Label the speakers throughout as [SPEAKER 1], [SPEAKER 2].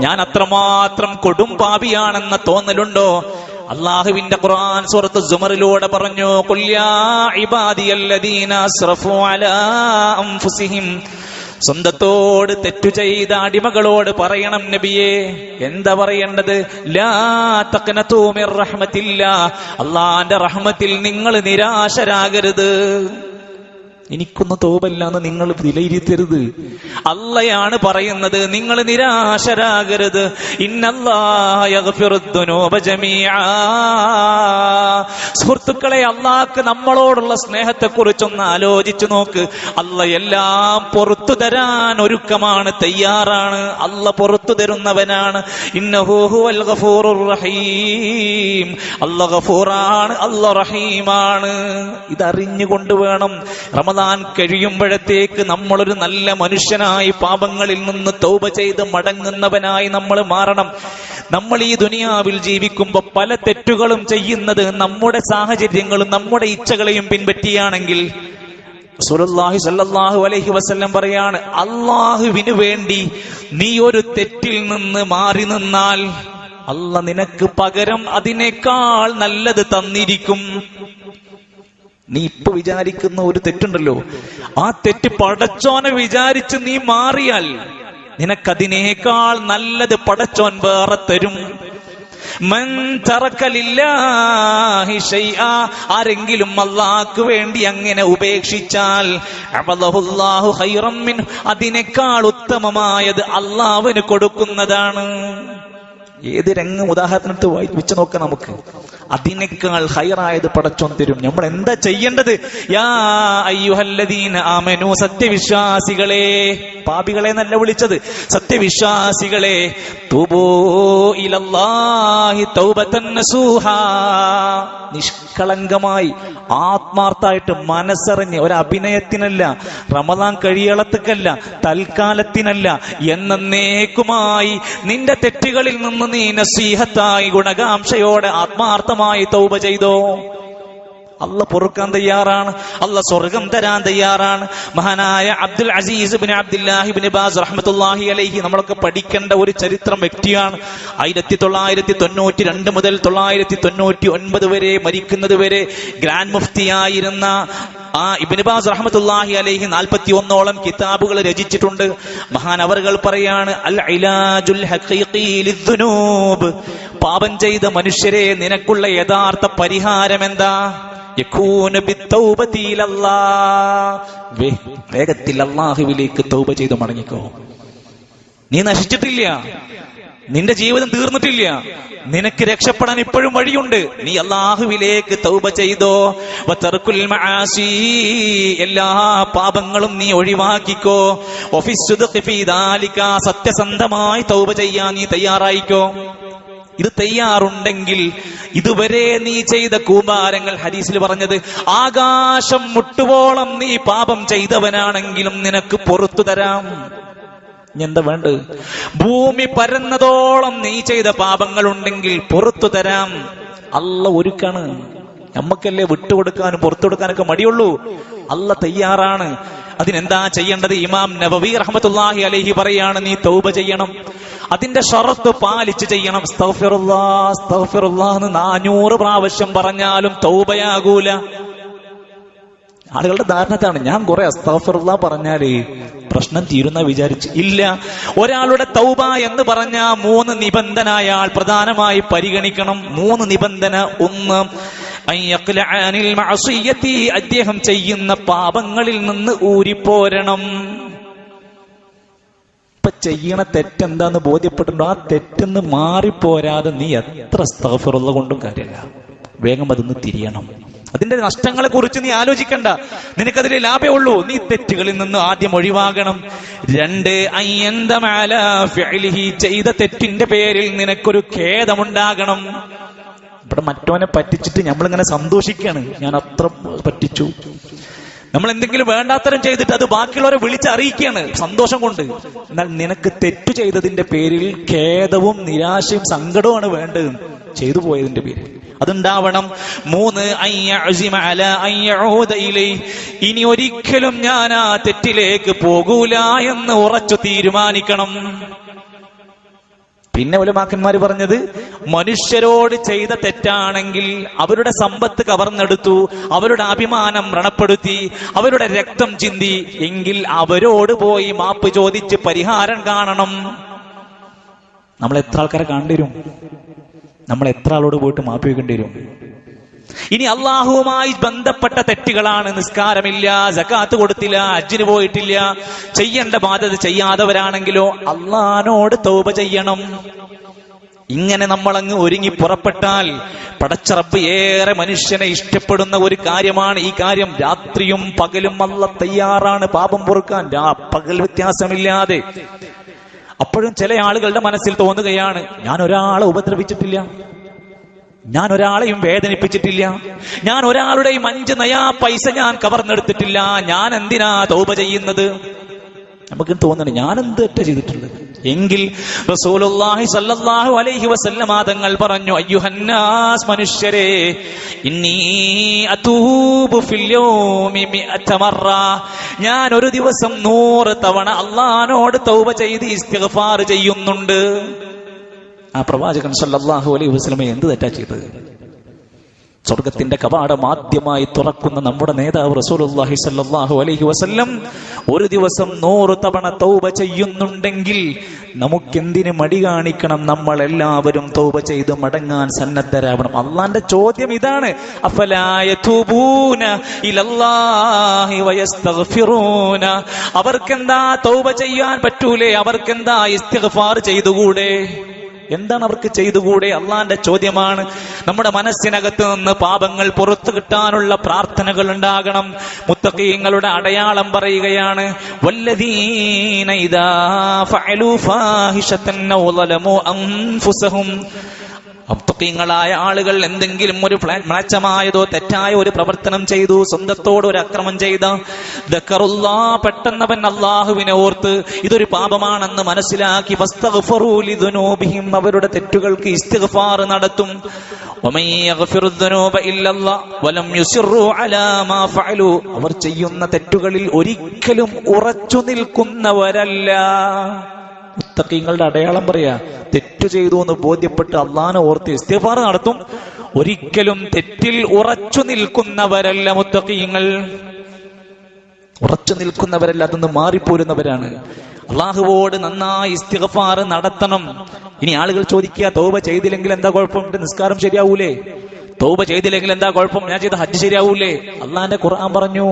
[SPEAKER 1] ഞാൻ അത്രമാത്രം കൊടും പാപിയാണെന്ന തോന്നലുണ്ടോ? അള്ളാഹുവിന്റെ ഖുർആൻ സൂറത്ത് സുമറിലൂടെ പറഞ്ഞു, ഖുൽ യാ ഇബാദിയല്ലദീന അസ്റഫു അലാ അൻഫുസിഹിം. സ്വന്തത്തോട് തെറ്റു ചെയ്ത അടിമകളോട് പറയണം നബിയേ. എന്താ പറയേണ്ടത്? ലാ തഖ്നതു മിർ റഹ്മത്തില്ലാഹ്. അള്ളാന്റെ റഹ്മത്തിൽ നിങ്ങൾ നിരാശരാകരുത്. എനിക്കൊന്നും തോപല്ലാന്ന് നിങ്ങൾ വിലയിരുത്തരുത്. അള്ളയാണ് പറയുന്നത്, നിങ്ങൾ നിരാശരാകരുത്. ഇന്നല്ലാഹ യഗ്ഫിറുദ്ദുനൂബ ജമീആ. സുഹൃത്തുക്കളെ, അള്ളാഹ്ക്ക് നമ്മളോടുള്ള സ്നേഹത്തെ കുറിച്ചൊന്ന് ആലോചിച്ചു നോക്ക്. അള്ള എല്ലാം പുറത്തു തരാൻ ഒരുക്കമാണ്, തയ്യാറാണ്. അള്ള പുറത്തു തരുന്നവനാണ്. ഇന്നഹു ഹുവൽ ഗഫൂറുർ റഹീം. അള്ള ഗഫൂറാണ്, അള്ള റഹീമാണ്. ഇതറിഞ്ഞുകൊണ്ട് വേണം റമദാൻ കഴിയുമ്പോഴത്തേക്ക് നമ്മളൊരു നല്ല മനുഷ്യനായി പാപങ്ങളിൽ നിന്ന് തൗബ ചെയ്ത് മടങ്ങുന്നവനായി നമ്മൾ മാറണം. നമ്മൾ ഈ ദുനിയാവിൽ ജീവിക്കുമ്പോൾ പല തെറ്റുകളും ചെയ്യുന്നത് നമ്മുടെ സാഹചര്യങ്ങളും നമ്മുടെ ഇച്ഛകളെയും പിൻപറ്റിയാണെങ്കിൽ റസൂലുള്ളാഹി സ്വല്ലല്ലാഹു അലൈഹി വസല്ലം പറയാണ്, അള്ളാഹുവിന് വേണ്ടി നീ ഒരു തെറ്റിൽ നിന്ന് മാറി നിന്നാൽ അള്ള നിനക്ക് പകരം അതിനേക്കാൾ നല്ലത് തന്നിരിക്കും. നീ ഇപ്പൊ വിചാരിക്കുന്ന ഒരു തെറ്റുണ്ടല്ലോ, ആ തെറ്റ് പടച്ചോനെ വിചാരിച്ച് നീ മാറിയാൽ നിനക്കതിനേക്കാൾ നല്ലത് പടച്ചോൻ വേറെ തരും. മൻ തറക ലില്ലാഹി ശൈആ. ആരെങ്കിലും അല്ലാഹുക്ക് വേണ്ടി അങ്ങനെ ഉപേക്ഷിച്ചാൽ അബദഹുല്ലാഹു ഖൈറൻ മിൻഹു. അതിനേക്കാൾ ഉത്തമമായത് അല്ലാഹുവിന് കൊടുക്കുന്നതാണ്. ഏത് രംഗം ഉദാഹരണത്തിന് വെച്ച് നോക്കാം നമുക്ക്. അതിനേക്കാൾ ഹൈറായത് പടച്ചോൻ തരും. നമ്മൾ എന്താ ചെയ്യേണ്ടത്? യാ അയ്യുഹല്ലദീന ആമനൂ. സത്യവിശ്വാസികളെ, പാപികളെ നല്ല വിളിച്ചത്, സത്യവിശ്വാസികളെ, തൂബൂ ഇലല്ലാഹി തൗബതൻ നസൂഹാ. നിഷ്കളങ്കമായി ആത്മാർത്ഥമായിട്ട് മനസ്സറിഞ്ഞ്, ഒരു അഭിനയത്തിനല്ല, റമദാൻ കഴിയളത്തക്കല്ല, തൽക്കാലത്തിനല്ല, എന്നേക്കുമായി നിന്റെ തെറ്റുകളിൽ നിന്ന് നീ നസീഹത്തായി ഗുണകാംക്ഷയോടെ ആത്മാർത്ഥമായി തൗബ ചെയ്തോ. അള്ള പൊറുക്കാൻ തയ്യാറാണ്, അള്ള സ്വർഗം തരാൻ തയ്യാറാണ്. മഹാനായ അബ്ദുൽ അസീസ് ഇബ്നു അബ്ദുല്ലാഹി ഇബ്നു ബാസ് റഹ്മത്തുള്ളാഹി അലൈഹി നമ്മളൊക്കെ പഠിക്കേണ്ട ഒരു ചരിത്രം വ്യക്തിയാണ്. 1992 മുതൽ 1999 വരെ മരിക്കുന്നത് വരെ ഗ്രാൻഡ് മുഫ്തിയായിരുന്ന ആ ഇബ്നു ബാസ് റഹ്മത്തുള്ളാഹി അലൈഹി 41ഓളം കിതാബുകൾ രചിച്ചിട്ടുണ്ട്. മഹാനവറുകൾ പറയാണ്, അൽ ഇലാജുൽ ഹഖീഖി ലിദ്ദുനൂബ്. പാപം ചെയ്ത മനുഷ്യരെ, നിനക്കുള്ള യഥാർത്ഥ പരിഹാരം എന്താ? യകൂന ബിത്തൗബതി ഇലല്ലാഹ്. വേഗത്തിൽ അല്ലാഹുവിലേക്ക് തൗബ ചെയ്ത് മടങ്ങിക്കോ. നീ നശിച്ചിട്ടില്ല, നിന്റെ ജീവിതം തീർന്നിട്ടില്ല, നിനക്ക് രക്ഷപ്പെടാൻ ഇപ്പോഴും വഴിയുണ്ട്. നീ അല്ലാഹുവിലേക്ക് തൗബ ചെയ്തോ. വതർകുൽ മആസി. എല്ലാ പാപങ്ങളും നീ ഒഴിവാക്കിക്കോ. വഫിസ്സുദ്ഖി ഫീ ദാലിക. സത്യസന്ധമായി തൗബ ചെയ്യാൻ നീ തയ്യാറായിക്കോ. ഇത് തയ്യാറുണ്ടെങ്കിൽ ഇതുവരെ നീ ചെയ്ത കൂമാരങ്ങൾ, ഹദീസിൽ പറഞ്ഞത്, ആകാശം മുട്ടുവോളം നീ പാപം ചെയ്തവനാണെങ്കിലും നിനക്ക് പുറത്തു തരാം. എന്താ വേണ്ട? ഭൂമി പരന്നതോളം നീ ചെയ്ത പാപങ്ങൾ ഉണ്ടെങ്കിൽ പുറത്തു തരാം. അള്ള ഒരുക്കാണ്. നമ്മക്കല്ലേ വിട്ടുകൊടുക്കാനും പുറത്തു കൊടുക്കാനൊക്കെ മടിയുള്ളൂ. അള്ള തയ്യാറാണ്. അതിനെന്താ ചെയ്യേണ്ടത്? ഇമാം നബവി റഹ്മത്തുള്ളാഹി അലൈഹി പറയാണ്, നീ തൗബ ചെയ്യണം. അതിന്റെ ഷറത്ത് പാലിച്ച് ചെയ്യണം. അസ്തഗ്ഫിറുല്ലാഹ് അസ്തഗ്ഫിറുല്ലാഹ് എന്ന് 400 പ്രാവശ്യം പറഞ്ഞാലും തൗബയാകൂല. ആളുകളുടെ ധാരണത്താണ്, ഞാൻ കുറെ അസ്തഗ്ഫിറുല്ലാഹ് പറഞ്ഞാലേ പ്രശ്നം തീരുന്ന വിചാരിച്ച്. ഇല്ല. ഒരാളുടെ തൗബ എന്ന് പറഞ്ഞ 3 നിബന്ധന അയാൾ പ്രധാനമായി പരിഗണിക്കണം. 3 നിബന്ധന. 1, അയ്യഖ്ലഅനിൽ മഅസിയതി. അദ്ദേഹം ചെയ്യുന്ന പാപങ്ങളിൽ നിന്ന് ഊരിപ്പോരണം. ഇപ്പൊ ചെയ്യണ തെറ്റെന്താന്ന് ബോധ്യപ്പെട്ടിട്ടുണ്ടോ? ആ തെറ്റെന്ന് മാറിപ്പോരാതെ നീ എത്ര അസ്തഗ്ഫിറുല്ലാഹ് കൊണ്ടും കാര്യമില്ല. വേഗം അതൊന്ന് തിരിയണം. അതിന്റെ നഷ്ടങ്ങളെ കുറിച്ച് നീ ആലോചിക്കണ്ട, നിനക്കതിൽ ലാഭമേ ഉള്ളൂ. നീ തെറ്റുകളിൽ നിന്ന് ആദ്യം ഒഴിവാകണം. 2, അയ്യന്തമ അലാ ഫിഅലിഹി. ചെയ്ത തെറ്റിന്റെ പേരിൽ നിനക്കൊരു ഖേദമുണ്ടാകണം. ഇവിടെ മറ്റവനെ പറ്റിച്ചിട്ട് നമ്മളിങ്ങനെ സന്തോഷിക്കുകയാണ്, ഞാൻ അത്ര പറ്റിച്ചു. നമ്മൾ എന്തെങ്കിലും വേണ്ടാത്തരം ചെയ്തിട്ട് അത് ബാക്കിയുള്ളവരെ വിളിച്ചറിയിക്കുകയാണ് സന്തോഷം കൊണ്ട്. എന്നാൽ നിനക്ക് തെറ്റു ചെയ്തതിന്റെ പേരിൽ ഖേദവും നിരാശയും സങ്കടവുമാണ് വേണ്ടത്, ചെയ്തു പോയതിന്റെ പേരിൽ. അതുണ്ടാവണം. 3, അയ്യഅസിമ അലാ അയ്യഊദ ഇലൈഹി. ഇനി ഒരിക്കലും ഞാൻ ആ തെറ്റിലേക്ക് പോകൂല എന്ന് ഉറച്ചു തീരുമാനിക്കണം. പിന്നെ ഉലമാക്കന്മാർ പറഞ്ഞത്, മനുഷ്യരോട് ചെയ്ത തെറ്റാണെങ്കിൽ അവരുടെ സമ്പത്ത് കവർന്നെടുത്തു, അവരുടെ അഭിമാനം വ്രണപ്പെടുത്തി, അവരുടെ രക്തം ചിന്തി എങ്കിൽ അവരോട് പോയി മാപ്പ് ചോദിച്ച് പരിഹാരം കാണണം. നമ്മൾ എത്ര ആൾക്കാരെ കാണേണ്ടി വരും? നമ്മൾ എത്ര ആളോട് പോയിട്ട് മാപ്പ് ചോദിക്കേണ്ടി വരും? ഇനി അള്ളാഹുവുമായി ബന്ധപ്പെട്ട തെറ്റുകളാണ്, നിസ്കാരമില്ല, സകാത്ത് കൊടുത്തില്ല, ഹജ്ജിന് പോയിട്ടില്ല, ചെയ്യേണ്ട ബാധ്യത ചെയ്യാത്തവരാണെങ്കിലോ അള്ളാഹിനോട് തൗബ ചെയ്യണം. ഇങ്ങനെ നമ്മളങ്ങ് ഒരുങ്ങി പുറപ്പെട്ടാൽ പടച്ച റബ്ബ് ഏറെ മനുഷ്യനെ ഇഷ്ടപ്പെടുന്ന ഒരു കാര്യമാണ് ഈ കാര്യം. രാത്രിയും പകലും അല്ലാഹ് തയ്യാറാണ് പാപം പൊറുക്കാൻ, പകൽ വ്യത്യാസമില്ലാതെ. അപ്പോഴും ചില ആളുകളുടെ മനസ്സിൽ തോന്നുകയാണ്, ഞാൻ ഒരാളെ ഉപദ്രവിച്ചിട്ടില്ല, ഞാൻ ഒരാളെയും വേദനിപ്പിച്ചിട്ടില്ല, ഞാൻ ഒരാളുടെയും 5 നയാ പൈസ ഞാൻ കവർന്നെടുത്തിട്ടില്ല, ഞാൻ എന്തിനാ തൗബ ചെയ്യുന്നത്? നമുക്ക് തോന്നണം, ഞാൻ എന്ത് തെറ്റാ ചെയ്തിട്ടുള്ളത്? എങ്കിൽ റസൂലുള്ളാഹി സ്വല്ലല്ലാഹു അലൈഹി വസല്ലമ തങ്ങൾ പറഞ്ഞു, അയ്യുഹന്നാസ്, മനുഷ്യരെ, ഇന്നി അതൂബു ഫിൽ യൗമി 100 മറ, ഞാൻ ഒരു ദിവസം 100 തവണ അല്ലാഹുവോട് തൗബ ചെയ്ത് ഇസ്തിഗ്ഫാർ ചെയ്യുന്നുണ്ട്. ആ പ്രവാചകൻ സല്ലല്ലാഹു അലൈഹി വസല്ലമ എന്ത് തെറ്റാ ചെയ്തത്? സ്വർഗത്തിന്റെ കവാടം ആദ്യമായി തുറക്കുന്ന നമ്മുടെ നേതാവ് റസൂലുള്ളാഹി സ്വല്ലല്ലാഹു അലൈഹി വസല്ലം ഒരു ദിവസം 100 തവണ തൗബ ചെയ്യുന്നുണ്ടെങ്കിൽ നമുക്കെന്തിന് മടി കാണിക്കണം? നമ്മൾ എല്ലാവരും തൗബ ചെയ്ത് മടങ്ങാൻ സന്നദ്ധരാവണം. അള്ളാന്റെ ചോദ്യം ഇതാണ്, അഫലാ യതൂബൂന ഇലല്ലാഹി വയസ്തഗ്ഫിറൂന, അവർക്കെന്താ തൗബ ചെയ്യാൻ പറ്റൂലേ? അവർക്കെന്താ ഇസ്തിഗ്ഫാർ ചെയ്തുകൂടെ? എന്താണ് അവർക്ക് ചെയ്തുകൂടെ? അള്ളാന്റെ ചോദ്യമാണ്. നമ്മുടെ മനസ്സിനകത്ത് നിന്ന് പാപങ്ങൾ പുറത്തു കിട്ടാനുള്ള പ്രാർത്ഥനകൾ ഉണ്ടാകണം. മുത്തഖീങ്ങളുടെ അടയാളം പറയുകയാണ്, വല്ലദീന ഇദാ ഫഅലൂ ഫാഹിശതൻ ഔ ളലമൂ അൻഫുസഹും, മുത്തഖീങ്ങളായ ആളുകൾ എന്തെങ്കിലും ഒരു മ്ലേച്ഛമായതോ തെറ്റായ ഒരു പ്രവർത്തനം ചെയ്തു, സ്വന്തത്തോട് ഒരു അക്രമം ചെയ്ത, ദക്കറുല്ലാഹ്, പെട്ടെന്നവൻ അള്ളാഹുവിനെ ഓർത്ത് ഇതൊരു പാപമാണെന്ന് മനസ്സിലാക്കി, വസ്തഗ്ഫറൂ ലിദുനൂബിഹിം, അവരുടെ തെറ്റുകൾക്ക് ഇസ്തിഗ്ഫാർ നടത്തും. വമൻ യഗ്ഫിറു ദുനൂബ ഇല്ലല്ലാഹ് വലം യുസിറൂ അലാ മാ ഫഅലൂ, അവർ ചെയ്യുന്ന തെറ്റുകളിൽ ഒരിക്കലും ഉറച്ചു നിൽക്കുന്നവരല്ല. മുത്തഖീങ്ങളുടെ അടയാളം പറയാ, തെറ്റു ചെയ്തു എന്ന് ബോധ്യപ്പെട്ട് അള്ളാഹനെ ഓർത്ത് ഇസ്തിഗ്ഫാർ നടത്തും, ഒരിക്കലും തെറ്റിൽ ഉറച്ചു നിൽക്കുന്നവരല്ല മുത്തഖീങ്ങൾ. ഉറച്ചു നിൽക്കുന്നവരല്ല, അതൊന്ന് മാറിപ്പോരുന്നവരാണ്. അള്ളാഹുവോട് നന്നായി ഇസ്തിഗ്ഫാർ നടത്തണം. ഇനി ആളുകൾ ചോദിക്കുക, തൗബ ചെയ്തില്ലെങ്കിൽ എന്താ കുഴപ്പം? നിസ്കാരം ശരിയാവൂലേ? തൗബ ചെയ്തില്ലെങ്കിൽ എന്താ കുഴപ്പം? ഞാൻ ചെയ്ത ഹജ്ജ് ശരിയാവൂലേ? അള്ളാന്റെ ഖുർആൻ പറഞ്ഞു,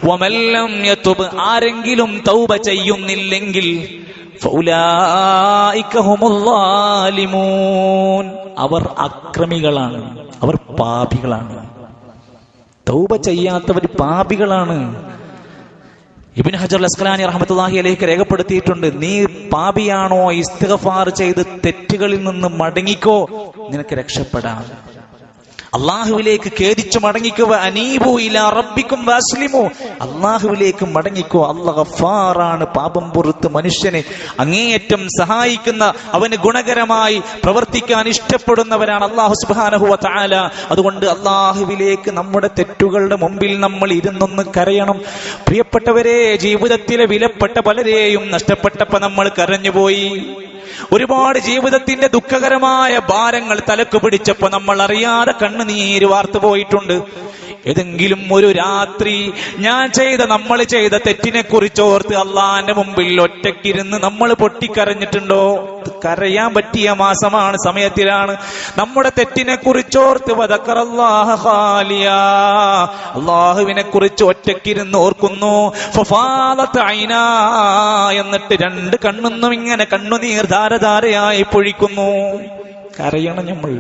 [SPEAKER 1] വമല്ലം യതുബ്, ആരെങ്കിലും തൗബ ചെയ്യുന്നില്ലെങ്കിൽ ഫൗലായിക ഹുമുൽ ളാലിമൂൻ, അവർ അക്രമികളാണ്, അവർ പാപികളാണ്. തൗബ ചെയ്യാത്തവർ പാപികളാണ്. ഇബ്നു ഹജർ അസ്ഖലാനി റഹ്മത്തുള്ളാഹി അലൈഹി രേഖപ്പെടുത്തിയിട്ടുണ്ട്, നീ പാപിയാണോ, ഇസ്തിഗ്ഫാർ ചെയ്ത് തെറ്റുകളിൽ നിന്ന് മടങ്ങിക്കോ, നിനക്ക് രക്ഷപ്പെടാം. അള്ളാഹുവിലേക്ക് ഖേദിച്ചു മടങ്ങിക്കുക. അനീബു ഇലാ റബ്ബിക്കും വസ്ലിമു, അള്ളാഹുവിലേക്ക് മടങ്ങിക്കോ. അല്ലാഹു ഗഫാറാണ്, പാപം പുറത്ത് മനുഷ്യനെ അങ്ങേയറ്റം സഹായിക്കുന്ന, അവന് ഗുണകരമായി പ്രവർത്തിക്കാൻ ഇഷ്ടപ്പെടുന്നവരാണ് അല്ലാഹു സുബ്ഹാനഹു വ തആല. അതുകൊണ്ട് അള്ളാഹുവിലേക്ക് നമ്മുടെ തെറ്റുകളുടെ മുമ്പിൽ നമ്മൾ ഇരുന്നൊന്ന് കരയണം. പ്രിയപ്പെട്ടവരെ, ജീവിതത്തിലെ വിലപ്പെട്ട പലരെയും നഷ്ടപ്പെട്ടപ്പോൾ നമ്മൾ കരഞ്ഞുപോയി. ഒരുപാട് ജീവിതത്തിന്റെ ദുഃഖകരമായ ഭാരങ്ങൾ തലക്ക് പിടിച്ചപ്പോ നമ്മൾ അറിയാതെ കണ്ണുനീര് വാർത്തു പോയിട്ടുണ്ട്. ഏതെങ്കിലും ഒരു രാത്രി നമ്മൾ ചെയ്ത തെറ്റിനെ കുറിച്ച് ഓർത്ത് അള്ളാന്റെ മുമ്പിൽ ഒറ്റയ്ക്കിരുന്ന് നമ്മൾ പൊട്ടിക്കരഞ്ഞിട്ടുണ്ടോ? കരയാൻ പറ്റിയ മാസമാണ്, സമയത്തിലാണ്. നമ്മുടെ തെറ്റിനെ കുറിച്ചോർത്ത് അള്ളാഹുവിനെ കുറിച്ച് ഒറ്റയ്ക്കിരുന്ന് ഓർക്കുന്നു. എന്നിട്ട് 2 കണ്ണൊന്നും ഇങ്ങനെ കണ്ണുനീർ ധാരധാരയായി പൊഴിക്കുന്നു. കരയണം.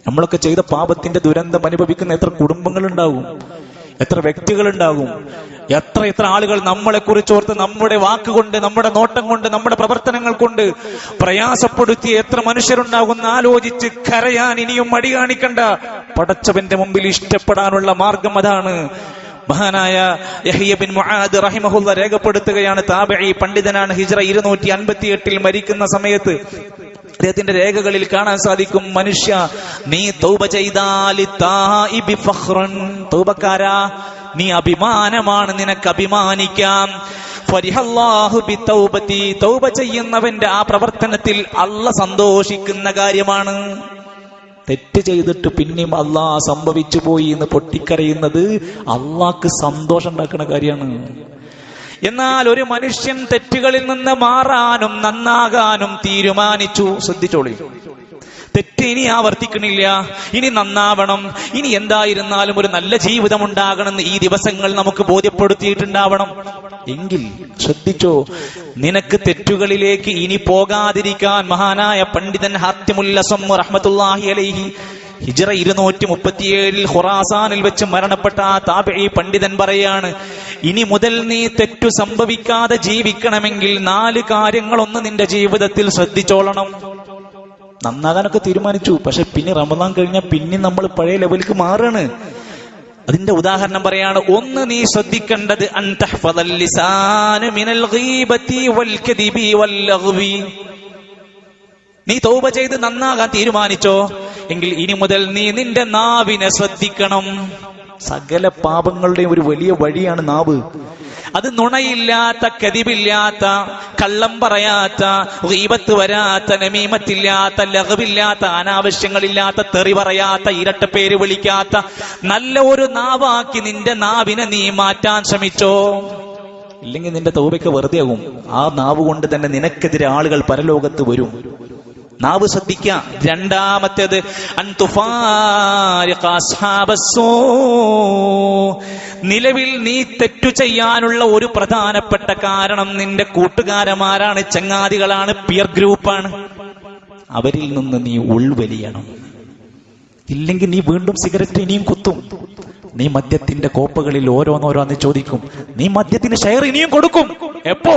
[SPEAKER 1] നമ്മളൊക്കെ ചെയ്ത പാപത്തിന്റെ ദുരന്തം അനുഭവിക്കുന്ന എത്ര കുടുംബങ്ങളുണ്ടാകും, എത്ര വ്യക്തികളുണ്ടാകും, എത്ര ആളുകൾ നമ്മളെ കുറിച്ചോർത്ത് നമ്മുടെ വാക്കുകൊണ്ട്, നമ്മുടെ നോട്ടം കൊണ്ട്, നമ്മുടെ പ്രവർത്തനങ്ങൾ കൊണ്ട് പ്രയാസപ്പെടുത്തിയ എത്ര മനുഷ്യരുണ്ടാകുന്ന ആലോചിച്ച് കരയാൻ ഇനിയും മടി കാണിക്കണ്ട. പടച്ചവന്റെ മുമ്പിൽ ഇഷ്ടപ്പെടാനുള്ള മാർഗം അതാണ്. മഹാനായ യഹ്യ ബിൻ മുആദ് റഹിമഹുല്ലാഹ് രേഖപ്പെടുത്തുകയാണ്, താബഈ പണ്ഡിതനാണ്, ഹിജ്റ 258 മരിക്കുന്ന സമയത്ത് അദ്ദേഹത്തിന്റെ രേഖകളിൽ കാണാൻ സാധിക്കും, മനുഷ്യ, നീ തൗബ ചെയ്താൽ താഇബി ഫഖ്റൻ, തൗബക്കാരാ, നീ അഭിമാനമാണ്, നിനക്ക് അഭിമാനിക്കാം. ഫരിഹല്ലാഹു ബിതൗബതി, തൗബ ചെയ്യുന്നവന്റെ ആ പ്രവർത്തനത്തിൽ അല്ലാഹ് സന്തോഷിക്കുന്ന കാര്യമാണ്. തെറ്റ് ചെയ്തിട്ട് പിന്നെയും അല്ലാഹ് സംഭവിച്ചു പോയി എന്ന് പൊട്ടിക്കരയുന്നത് അല്ലാഹ്ക്ക് സന്തോഷം ഉണ്ടാക്കുന്ന കാര്യമാണ്. എന്നാൽ ഒരു മനുഷ്യൻ തെറ്റുകളിൽ നിന്ന് മാറാനും നന്നാകാനും തീരുമാനിച്ചു, ശ്രദ്ധിച്ചോളി, തെറ്റ് ഇനി ആവർത്തിക്കണില്ല, ഇനി നന്നാവണം, ഇനി എന്തായിരുന്നാലും ഒരു നല്ല ജീവിതം ഉണ്ടാകണമെന്ന് ഈ ദിവസങ്ങൾ നമുക്ക് ബോധ്യപ്പെടുത്തിയിട്ടുണ്ടാവണം എങ്കിൽ ശ്രദ്ധിച്ചോ, നിനക്ക് തെറ്റുകളിലേക്ക് ഇനി പോകാതിരിക്കാൻ മഹാനായ പണ്ഡിതൻ ഹാത്തിമുൽ അസം റഹ്മത്തുള്ളാഹി അലൈഹി ഹിജ്റ 237 ഖുറാസാനിൽ വെച്ച് മരണപ്പെട്ട ആ താബിഈ പണ്ഡിതൻ പറയാണ്, ഇനി മുതൽ നീ തെറ്റു സംഭവിക്കാതെ ജീവിക്കണമെങ്കിൽ 4 കാര്യങ്ങളൊന്ന് നിന്റെ ജീവിതത്തിൽ ശ്രദ്ധിച്ചോളണം. നന്നാകാനൊക്കെ തീരുമാനിച്ചു, പക്ഷെ പിന്നെ റമദാൻ കഴിഞ്ഞാൽ പിന്നെ നമ്മൾ പഴയ ലെവലിലേക്ക് മാറാണ്. അതിന്റെ ഉദാഹരണം പറയാണ്, ഒന്ന് നീ ശ്രദ്ധിക്കേണ്ടത് അൻ തഹ്ഫദൽ ലിസാന മിനൽ ഗീബതി വൽ കദിബി വൽ ലഗ്വി. നീ തൗബ ചെയ്ത് നന്നാകാൻ തീരുമാനിച്ചോ എങ്കിൽ ഇനി മുതൽ നീ നിന്റെ നാവിനെ ശ്രദ്ധിക്കണം. സകല പാപങ്ങളുടെയും ഒരു വലിയ വഴിയാണ് നാവ്. അത് നുണയില്ലാത്ത, കദിബില്ലാത്ത, കള്ളം പറയാത്ത, ഗീബത്ത് വരാത്ത, നമീമത്തില്ലാത്ത, ലഗ്വില്ലാത്ത, അനാവശ്യങ്ങളില്ലാത്ത, തെറി പറയാത്ത, ഇരട്ടപ്പേര് വിളിക്കാത്ത നല്ല ഒരു നാവാക്കി നിന്റെ നാവിനെ നീ മാറ്റാൻ ശ്രമിച്ചോ. ഇല്ലെങ്കിൽ നിന്റെ തൗബയ്ക്ക് വെറുതെ ആകും. ആ നാവ് കൊണ്ട് തന്നെ നിനക്കെതിരെ ആളുകൾ പരലോകത്ത് വരും. നാവ് ശ്രദ്ധിക്കുക. രണ്ടാമത്തേത് നിലവിൽ നീ തെറ്റു ചെയ്യാനുള്ള ഒരു പ്രധാനപ്പെട്ട കാരണം നിന്റെ കൂട്ടുകാരന്മാരാണ്, ചങ്ങാതികളാണ്, പിയർ ഗ്രൂപ്പാണ്. അവരിൽ നിന്ന് നീ ഉൾവലിയണം. ഇല്ലെങ്കിൽ നീ വീണ്ടും സിഗരറ്റ് ഇനിയും കുത്തും. നീ മദ്യത്തിന്റെ കോപ്പകളിൽ ഓരോന്നോരോന്ന് ചോദിക്കും. നീ മദ്യത്തിന് ഷെയർ ഇനിയും കൊടുക്കും. എപ്പോ?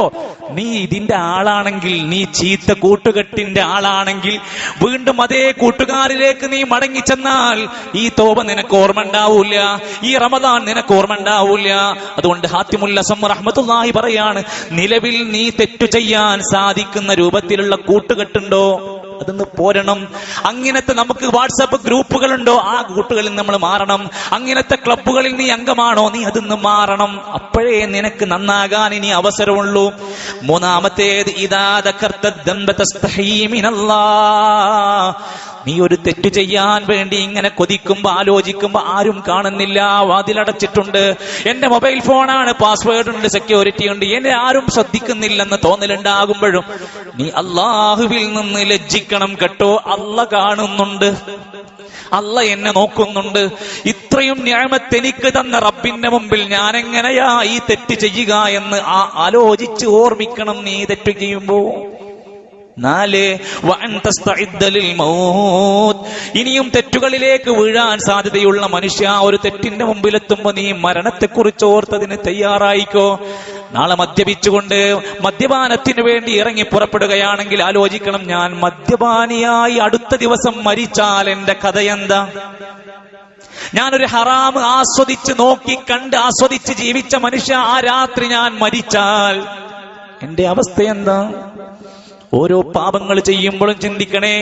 [SPEAKER 1] നീ ഇതിന്റെ ആളാണെങ്കിൽ, നീ ചീത്ത കൂട്ടുകെട്ടിന്റെ ആളാണെങ്കിൽ വീണ്ടും അതേ കൂട്ടുകാരിലേക്ക് നീ മടങ്ങി ചെന്നാൽ ഈ തോബ നിനക്ക് ഓർമ്മ ഉണ്ടാവൂല, ഈ റമദാൻ നിനക്ക് ഓർമ്മ ഉണ്ടാവൂല. അതുകൊണ്ട് ഹാത്തിമുൽ അസം റഹ്മത്തുള്ളാഹി പറയാണ്, നിലവിൽ നീ തെറ്റു ചെയ്യാൻ സാധിക്കുന്ന രൂപത്തിലുള്ള കൂട്ടുകെട്ടുണ്ടോ അതൊന്ന് പോരണം. അങ്ങനത്തെ നമുക്ക് വാട്സാപ്പ് ഗ്രൂപ്പുകളുണ്ടോ, ആ കൂട്ടുകളിൽ നമ്മൾ മാറണം. അങ്ങനത്തെ ക്ലബുകളിൽ നീ അംഗമാണോ, നീ അതിന്ന് മാറണം. അപ്പോഴേ നിനക്ക് നന്നാകാൻ ഇനി അവസരമുള്ളൂ. മൂന്നാമത്തേത് ഇദാ ദകർത ദംബ തസ്തഹീ മിനല്ലാഹ്. നീ ഒരു തെറ്റു ചെയ്യാൻ വേണ്ടി ഇങ്ങനെ കൊതിക്കുമ്പോ, ആലോചിക്കുമ്പോ ആരും കാണുന്നില്ല, വാതിലടച്ചിട്ടുണ്ട്, എന്റെ മൊബൈൽ ഫോണാണ്, പാസ്വേഡ് ഉണ്ട്, സെക്യൂരിറ്റി ഉണ്ട്, എന്നെ ആരും ശ്രദ്ധിക്കുന്നില്ലെന്ന് തോന്നലുണ്ടാകുമ്പോഴും നീ അള്ളാഹുവിൽ നിന്ന് ലജ്ജിക്കണം കേട്ടോ. അള്ളാഹ് കാണുന്നുണ്ട്, അള്ളാഹ് എന്നെ നോക്കുന്നുണ്ട്. ഇത്രയും നിഅമത്ത് എനിക്ക് തന്ന റബ്ബിന്റെ മുമ്പിൽ ഞാൻ എങ്ങനെയാ ഈ തെറ്റ് ചെയ്യുക എന്ന് ആലോചിച്ച് ഓർമ്മിക്കണം നീ തെറ്റ് ചെയ്യുമ്പോ. 4 ഇനിയും തെറ്റുകളിലേക്ക് വീഴാൻ സാധ്യതയുള്ള മനുഷ്യ, ഒരു തെറ്റിന്റെ മുമ്പിലെത്തുമ്പോ നീ മരണത്തെക്കുറിച്ച് ഓർത്തതിന് തയ്യാറായിക്കോ. നാളെ മദ്യപിച്ചുകൊണ്ട് മദ്യപാനത്തിന് വേണ്ടി ഇറങ്ങി പുറപ്പെടുകയാണെങ്കിൽ ആലോചിക്കണം, ഞാൻ മദ്യപാനിയായി അടുത്ത ദിവസം മരിച്ചാൽ എന്റെ കഥയെന്താ? ഞാനൊരു ഹറാം ആസ്വദിച്ച് നോക്കി കണ്ട് ആസ്വദിച്ച് ജീവിച്ച മനുഷ്യ, ആ രാത്രി ഞാൻ മരിച്ചാൽ എന്റെ അവസ്ഥ എന്താ? ഓരോ പാപങ്ങൾ ചെയ്യുമ്പോഴും ചിന്തിക്കണേ,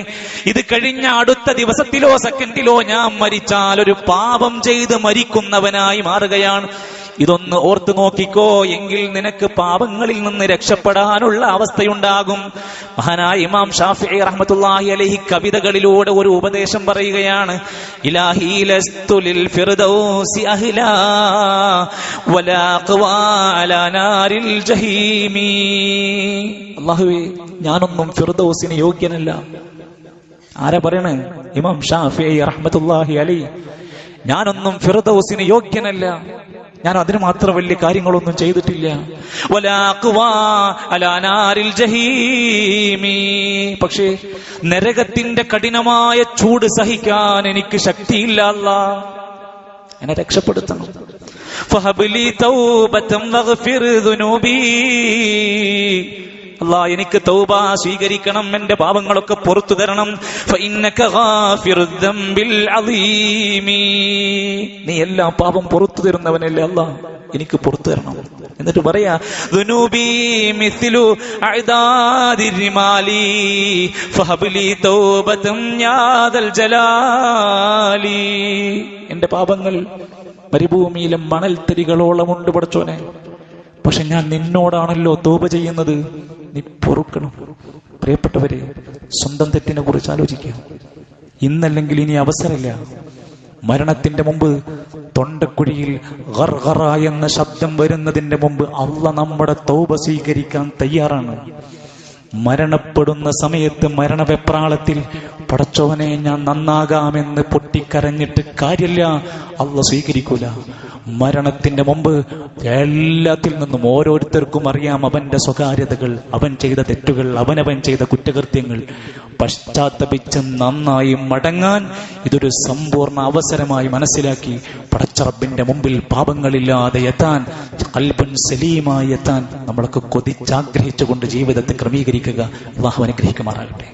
[SPEAKER 1] ഇത് കഴിഞ്ഞ അടുത്ത ദിവസത്തിലോ സെക്കൻഡിലോ ഞാൻ മരിച്ചാൽ ഒരു പാപം ചെയ്ത് മരിക്കുന്നവനായി മാറുകയാണ്. ഇതൊന്ന് ഓർത്തു നോക്കിക്കോ, എങ്കിൽ നിനക്ക് പാപങ്ങളിൽ നിന്ന് രക്ഷപ്പെടാനുള്ള അവസ്ഥയുണ്ടാകും. മഹാനായ ഇമാം ഷാഫിഈ റഹ്മത്തുള്ളാഹി അലൈഹി കവിതകളിലൂടെ ഒരു ഉപദേശം പറയുകയാണ്. ഇലാഹി ലസ്തു ലിൽ ഫിർദൗസി അഹ്ലാ വലാ ഖവാ അലാ നാരിൽ ജഹീമി. അല്ലാഹുവേ, ഞാനൊന്നും ഫിർദൗസിന് യോഗ്യനല്ല. ആരാ പറയണേ? ഇമാം ഷാഫിഈ റഹ്മത്തുള്ളാഹി അലൈഹി. ഞാനൊന്നും ഫിർദൗസിന് യോഗ്യനല്ല, ഞാൻ അതിന് മാത്രം വലിയ കാര്യങ്ങളൊന്നും ചെയ്തിട്ടില്ല. പക്ഷേ നരകത്തിന്റെ കഠിനമായ ചൂട് സഹിക്കാൻ എനിക്ക് ശക്തിയില്ല. അല്ലാഹ് എന്നെ രക്ഷപ്പെടുത്തണം. ഫഹബ്ലി തൗബതൻ വഗ്ഫിർ ദുനൂബി. അല്ലാഹ് എനിക്ക് തൗബ സ്വീകരിക്കണം, എന്റെ പാപങ്ങളൊക്കെ പുറത്തു തരണം. ഫഇന്നക ഗാഫിറുദ് ദംബിൽ അളീമി. നീ എല്ലാ പാപം പുറത്തു തരുന്നവനല്ലേ അല്ലാഹ്, എനിക്ക് പുറത്തു തരണം. എന്നിട്ട് പറയാ, ദുനൂബി മിസ്ലു അഅദാദിർ റിമാലി ഫഹബ്ലി തൗബതൻ യാദൽ ജലാലി. എന്റെ പാപങ്ങൾ മരുഭൂമിയിലെ മണൽത്തരികളോളമുണ്ട് പടച്ചോനെ. പക്ഷെ ഞാൻ നിന്നോടാണല്ലോ തൗബ ചെയ്യുന്നത്, നീ പൊറുക്കണം. പ്രിയപ്പെട്ടവരെ, സ്വന്തം തെറ്റിനെ കുറിച്ച് ആലോചിക്കുക. ഇന്നല്ലെങ്കിൽ ഇനി അവസരമില്ല. മരണത്തിന്റെ മുമ്പ് തൊണ്ടക്കുഴിയിൽ ഗർഗറ എന്ന ശബ്ദം വരുന്നതിന്റെ മുമ്പ് അള്ളാഹ് നമ്മുടെ തൗബ സ്വീകരിക്കാൻ തയ്യാറാണ്. മരണപ്പെടുന്ന സമയത്ത് മരണവെപ്രാളത്തിൽ പടച്ചോനെ ഞാൻ നന്നാകാമെന്ന് പൊട്ടിക്കരഞ്ഞിട്ട് കാര്യമില്ല, അള്ളാഹ് സ്വീകരിക്കൂല. മരണത്തിന്റെ മുമ്പ് എല്ലാത്തിൽ നിന്നും ഓരോരുത്തർക്കും അറിയാം അവന്റെ സ്വകാര്യതകൾ, അവൻ ചെയ്ത തെറ്റുകൾ, അവനവൻ ചെയ്ത കുറ്റകൃത്യങ്ങൾ. പശ്ചാത്തപിച്ച് നന്നായി മടങ്ങാൻ ഇതൊരു സമ്പൂർണ്ണ അവസരമായി മനസ്സിലാക്കി പടച്ച റബ്ബിന്റെ മുമ്പിൽ പാപങ്ങളില്ലാതെ എത്താൻ, ഖൽബുൻ സലീമായി എത്താൻ നമ്മളൊക്കെ കൊതിച്ചാഗ്രഹിച്ചുകൊണ്ട് ജീവിതത്തെ ക്രമീകരിക്കുക. അല്ലാഹു അനുഗ്രഹിക്കുമാറാകട്ടെ.